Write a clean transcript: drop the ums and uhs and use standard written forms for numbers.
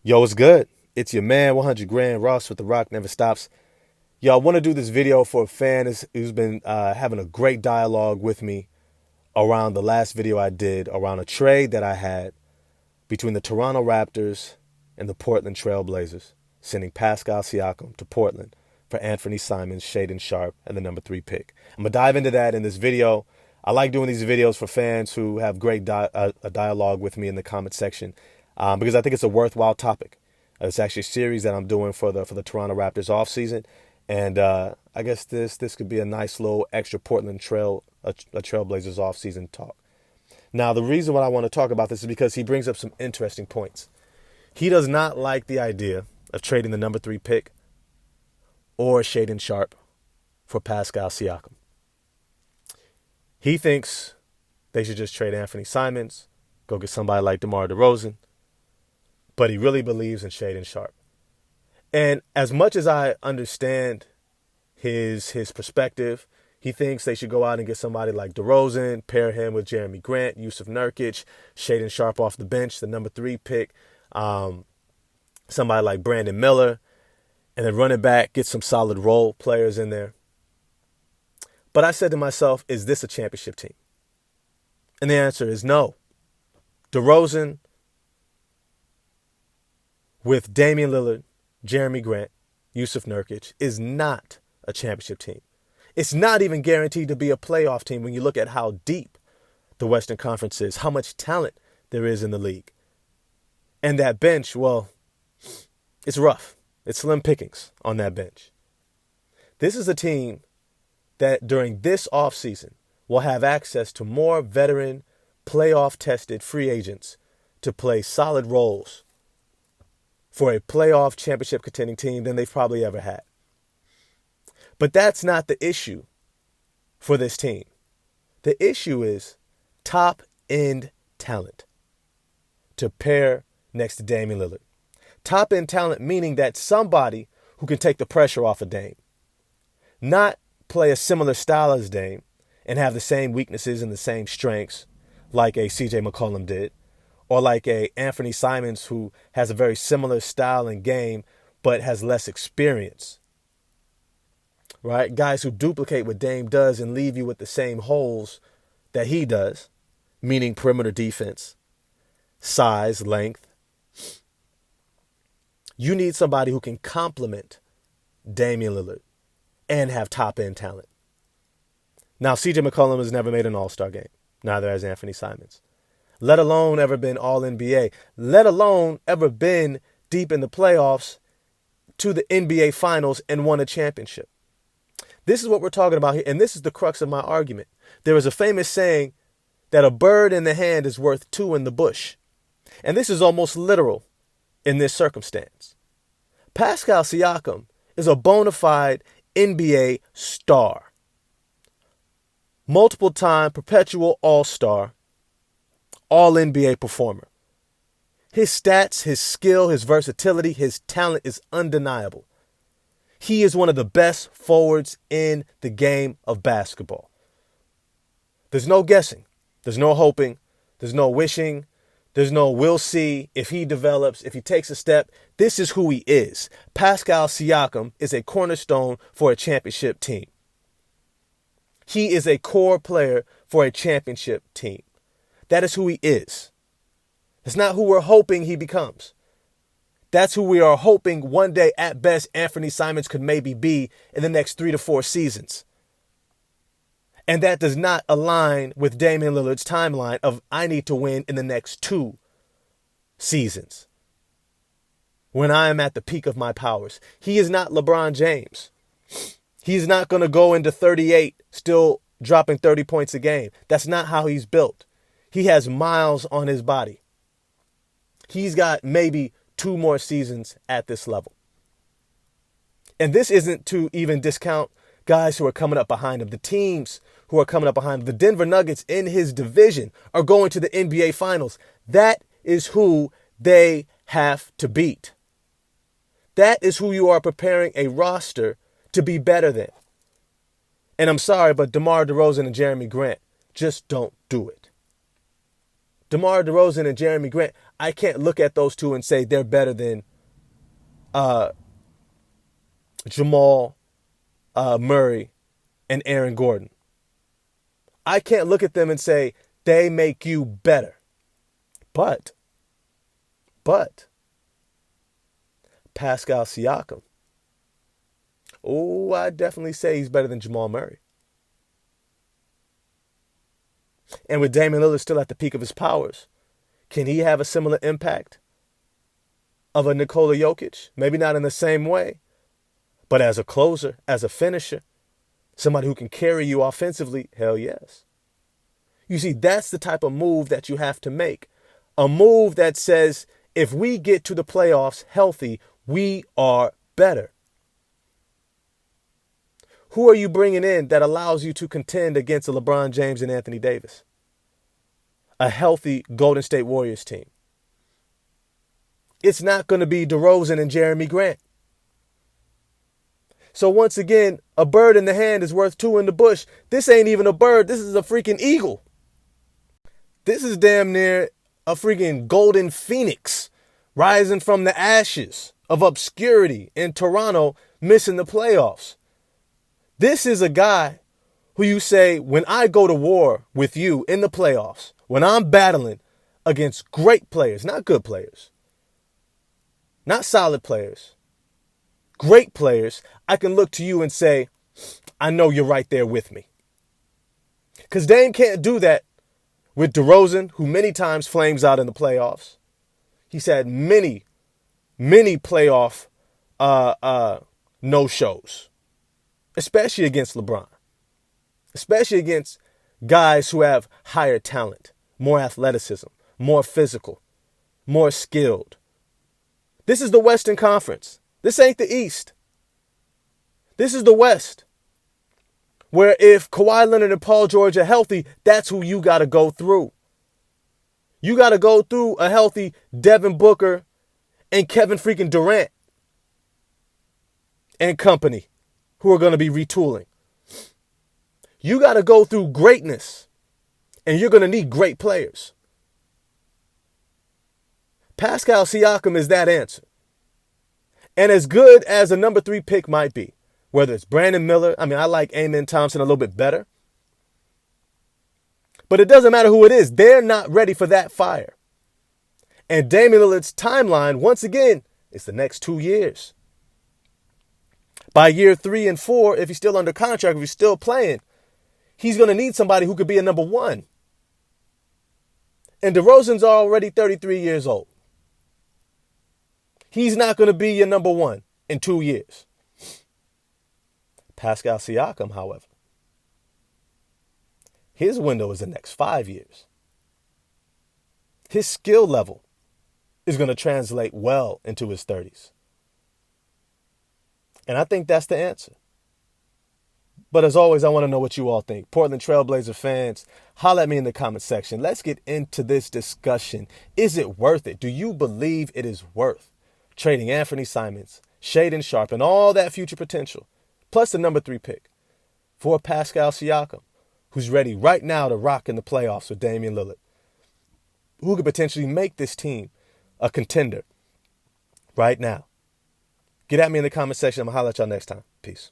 Yo, it's good. It's your man, 100 Grand Ross with The Rock Never Stops. Yo, I want to do this video for a fan who's been having a great dialogue with me around the last video I did around a trade that I had between the Toronto Raptors and the Portland Trailblazers, sending Pascal Siakam to Portland for Anthony Simons, Shaedon Sharpe, and the number 3 pick. I'm going to dive into that in this video. I like doing these videos for fans who have great dialogue with me in the comment section because I think it's a worthwhile topic. It's actually a series that I'm doing for the Toronto Raptors offseason. And I guess this could be a nice little extra Portland Trailblazers offseason talk. Now, the reason why I want to talk about this is because he brings up some interesting points. He does not like the idea of trading the number 3 pick or Shaedon Sharpe for Pascal Siakam. He thinks they should just trade Anthony Simons, go get somebody like DeMar DeRozan, but he really believes in Shaedon Sharpe. And as much as I understand his perspective, he thinks they should go out and get somebody like DeRozan, pair him with Jeremy Grant, Yusuf Nurkic, Shaedon Sharpe off the bench, the number 3 pick, somebody like Brandon Miller, and then run it back, get some solid role players in there. But I said to myself, is this a championship team? And the answer is no. DeRozan with Damian Lillard, Jeremy Grant, Yusuf Nurkic is not a championship team. It's not even guaranteed to be a playoff team when you look at how deep the Western Conference is, how much talent there is in the league. And that bench, well, it's rough. It's slim pickings on that bench. This is a team that during this offseason will have access to more veteran, playoff-tested free agents to play solid roles for a playoff championship contending team than they've probably ever had. But that's not the issue for this team. The issue is top-end talent to pair next to Damian Lillard. Top-end talent meaning that somebody who can take the pressure off of Dame. Not play a similar style as Dame and have the same weaknesses and the same strengths like a CJ McCollum did, or like a Anthony Simons who has a very similar style and game but has less experience. Right? Guys who duplicate what Dame does and leave you with the same holes that he does, meaning perimeter defense, size, length. You need somebody who can complement Damian Lillard and have top-end talent. Now, CJ McCollum has never made an all-star game. Neither has Anthony Simons. Let alone ever been all-NBA. Let alone ever been deep in the playoffs to the NBA Finals and won a championship. This is what we're talking about here, and this is the crux of my argument. There is a famous saying that a bird in the hand is worth 2 in the bush. And this is almost literal in this circumstance. Pascal Siakam is a bona fide NBA star. Multiple-time perpetual all-star, all-NBA performer. His stats, his skill, his versatility, his talent is undeniable. He is one of the best forwards in the game of basketball. There's no guessing. There's no hoping. There's no wishing. There's no we'll see if he develops, if he takes a step. This is who he is. Pascal Siakam is a cornerstone for a championship team. He is a core player for a championship team. That is who he is. It's not who we're hoping he becomes. That's who we are hoping one day at best Anthony Simons could maybe be in the next 3 to 4 seasons. And that does not align with Damian Lillard's timeline of I need to win in the next 2 seasons when I am at the peak of my powers. He is not LeBron James. He's not going to go into 38 still dropping 30 points a game. That's not how he's built. He has miles on his body. He's got maybe 2 more seasons at this level. And this isn't to even discount guys who are coming up behind him. The teams who are coming up behind him. The Denver Nuggets in his division are going to the NBA Finals. That is who they have to beat. That is who you are preparing a roster to be better than. And I'm sorry, but DeMar DeRozan and Jeremy Grant just don't do it. DeMar DeRozan and Jeremy Grant, I can't look at those two and say they're better than Jamal Murray and Aaron Gordon. I can't look at them and say they make you better. But Pascal Siakam, oh, I definitely say he's better than Jamal Murray. And with Damian Lillard still at the peak of his powers, can he have a similar impact of a Nikola Jokic? Maybe not in the same way, but as a closer, as a finisher, somebody who can carry you offensively, hell yes. You see, that's the type of move that you have to make. A move that says, if we get to the playoffs healthy, we are better. Who are you bringing in that allows you to contend against a LeBron James and Anthony Davis? A healthy Golden State Warriors team. It's not going to be DeRozan and Jeremy Grant. So once again, a bird in the hand is worth two in the bush. This ain't even a bird. This is a freaking eagle. This is damn near a freaking golden phoenix rising from the ashes of obscurity in Toronto, missing the playoffs. This is a guy who you say, when I go to war with you in the playoffs, when I'm battling against great players, not good players, not solid players, great players, I can look to you and say, I know you're right there with me. Because Dame can't do that with DeRozan, who many times flames out in the playoffs. He's had many playoff no-shows, especially against LeBron, especially against guys who have higher talent, more athleticism, more physical, more skilled. This is the Western Conference. This ain't the East. This is the West, where if Kawhi Leonard and Paul George are healthy, that's who you got to go through. You got to go through a healthy Devin Booker and Kevin freaking Durant and company who are going to be retooling. You got to go through greatness, and you're going to need great players. Pascal Siakam is that answer. And as good as a number 3 pick might be, whether it's Brandon Miller, I like Amen Thompson a little bit better. But it doesn't matter who it is. They're not ready for that fire. And Damian Lillard's timeline, once again, is the next 2 years. By year 3 and 4, if he's still under contract, if he's still playing, he's going to need somebody who could be a number 1. And DeRozan's already 33 years old. He's not going to be your number 1 in 2 years. Pascal Siakam, however, his window is the next 5 years. His skill level is going to translate well into his 30s. And I think that's the answer. But as always, I want to know what you all think. Portland Trailblazer fans, holler at me in the comment section. Let's get into this discussion. Is it worth it? Do you believe it is worth trading Anthony Simons, Shaedon Sharpe, and all that future potential, plus the number 3 pick, for Pascal Siakam, who's ready right now to rock in the playoffs with Damian Lillard, who could potentially make this team a contender right now? Get at me in the comment section. I'm going to holler at y'all next time. Peace.